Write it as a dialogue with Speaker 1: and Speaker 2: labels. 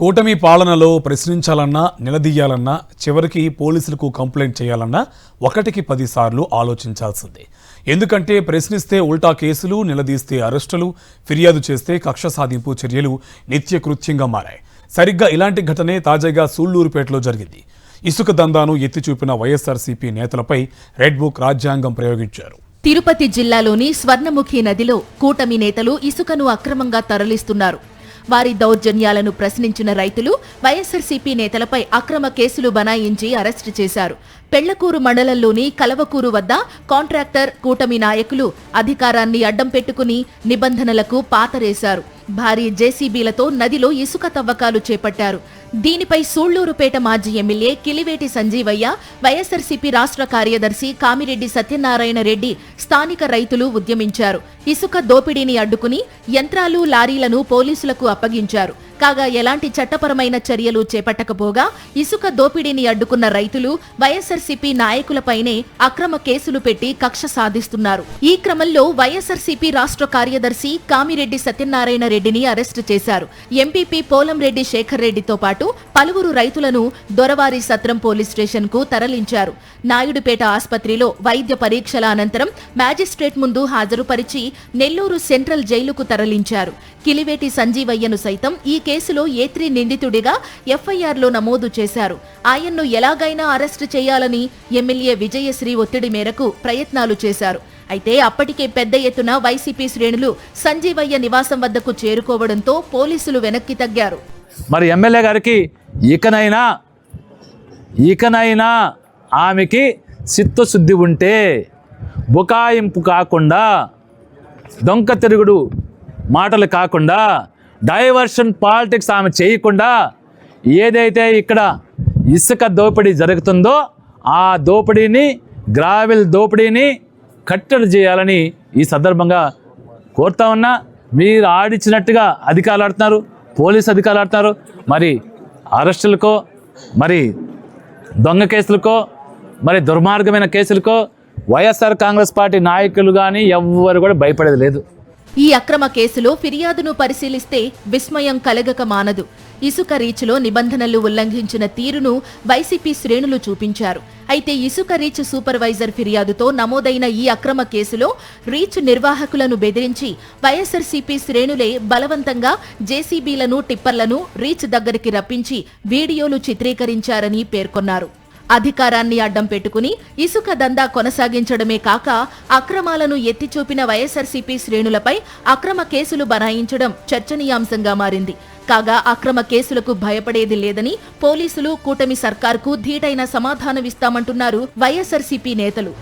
Speaker 1: కూటమి పాలనలో ప్రశ్నించాలన్నా నిలదీయాలన్నా చివరికి పోలీసులకు కంప్లైంట్ చేయాలన్నా ఒకటికి 10 సార్లు ఆలోచించాల్సిందే. ఎందుకంటే ప్రశ్నిస్తే ఉల్టా కేసులు, నిలదీస్తే అరెస్టులు, ఫిర్యాదు చేస్తే కక్ష సాధింపు చర్యలు నిత్యకృత్యంగా మారాయి. సరిగ్గా ఇలాంటి ఘటనే తాజాగా సూళ్లూరుపేటలో జరిగింది. ఇసుక దందాను ఎత్తిచూపిన వైఎస్ఆర్సీపీ నేతలపై రెడ్ బుక్ రాజ్యాంగం ప్రయోగించారు.
Speaker 2: తిరుపతి జిల్లాలోని స్వర్ణముఖి నదిలో కూటమి నేతలు ఇసుకను అక్రమంగా తరలిస్తున్నారు. వారి దౌర్జన్యాలను ప్రశ్నించిన రైతులు వైఎస్ఆర్సీపీ నేతలపై అక్రమ కేసులు బనాయించి అరెస్టు చేశారు. పెళ్లకూరు మండలంలోని కలవకూరు వద్ద కాంట్రాక్టర్, కూటమి నాయకులు అధికారాన్ని అడ్డం పెట్టుకుని నిబంధనలకు పాతరేశారు. భారీ జేసీబీలతో నదిలో ఇసుక తవ్వకాలు చేపట్టారు. దీనిపై సూళ్లూరుపేట మాజీ ఎమ్మెల్యే కిలివేటి సంజీవయ్య, వైఎస్ఆర్సీపీ రాష్ట్ర కార్యదర్శి కామిరెడ్డి సత్యనారాయణ రెడ్డి, స్థానిక రైతులు ఉద్యమించారు. ఇసుక దోపిడీని అడ్డుకుని యంత్రాలు, లారీలను పోలీసులకు అప్పగించారు. కాగా ఎలాంటి చట్టపరమైన చర్యలు చేపట్టకపోగా ఇసుక దోపిడీని అడ్డుకున్న రైతులు వైఎస్ఆర్సీపీ నాయకులపైనే అక్రమ కేసులు పెట్టి కక్ష సాధిస్తున్నారు. ఈ క్రమంలో వైఎస్ఆర్సీపీ రాష్ట్ర కార్యదర్శి కామిరెడ్డి సత్యనారాయణ రెడ్డిని అరెస్టు చేశారు. ఎంపీపీ పోలంరెడ్డి శేఖర్ రెడ్డితో పాటు పలువురు రైతులను దొరవారి సత్రం పోలీస్ స్టేషన్ కు తరలించారు. నాయుడుపేట ఆసుపత్రిలో వైద్య పరీక్షల అనంతరం మ్యాజిస్ట్రేట్ ముందు హాజరుపరిచి నెల్లూరు సెంట్రల్ జైలుకు తరలించారు. కిలివేటి సంజీవయ్యను సైతం ఈ కేసులో ఏ3 నిందితుడిగా ఎఫ్ఐఆర్లో నమోదు చేశారు. ఆయన్ను ఎలాగైనా అరెస్టు చేయాలని ఎమ్మెల్యే విజయశ్రీ ఒత్తిడి మేరకు ప్రయత్నాలు చేశారు. అయితే అప్పటికే పెద్ద ఎత్తున వైసీపీ శ్రేణులు సంజీవయ్య నివాసం వద్దకు చేరుకోవడంతో పోలీసులు వెనక్కి తగ్గారు.
Speaker 3: మరి ఎమ్మెల్యే గారికి ఇకనైనా ఆమెకి చిత్తశుద్ధి ఉంటే బుకాయింపు కాకుండా, దొంక తిరుగుడు మాటలు కాకుండా, డైవర్షన్ పాలిటిక్స్ ఆమె చేయకుండా ఏదైతే ఇక్కడ ఇసుక దోపిడీ జరుగుతుందో ఆ దోపిడీని, గ్రావెల్ దోపిడీని కట్టడి చేయాలని ఈ సందర్భంగా కోరుతా ఉన్నా. మీరు ఆడిచ్చినట్టుగా అధికారులు ఆడుతున్నారు, పోలీసు అధికారులు ఆడుతున్నారు. మరి అరెస్టులకో, మరి దొంగ కేసులకో, మరి దుర్మార్గమైన కేసులకో వైఎస్ఆర్ కాంగ్రెస్ పార్టీ నాయకులు కానీ ఎవ్వరు కూడా భయపడేది లేదు.
Speaker 2: ఈ అక్రమ కేసులో ఫిర్యాదును పరిశీలిస్తే విస్మయం కలగక మానదు. ఇసుక రీచ్లో నిబంధనలు ఉల్లంఘించిన తీరును వైసీపీ శ్రేణులు చూపించారు. అయితే ఇసుక రీచ్ సూపర్వైజర్ ఫిర్యాదుతో నమోదైన ఈ అక్రమ కేసులో రీచ్ నిర్వాహకులను బెదిరించి వైఎస్ఆర్సీపీ శ్రేణులే బలవంతంగా జేసీబీలను, టిప్పర్లను రీచ్ దగ్గరికి రప్పించి వీడియోలు చిత్రీకరించారని పేర్కొన్నారు. అధికారాన్ని అడ్డం పెట్టుకుని ఇసుక దందా కొనసాగించడమే కాక అక్రమాలను ఎత్తిచూపిన వైఎస్ఆర్సీపీ శ్రేణులపై అక్రమ కేసులు బనాయించడం చర్చనీయాంశంగా మారింది. కాగా అక్రమ కేసులకు భయపడేది లేదని పోలీసులు, కూటమి సర్కార్కు ధీటైన సమాధానమిస్తామంటున్నారు వైఎస్ఆర్సీపీ నేతలు.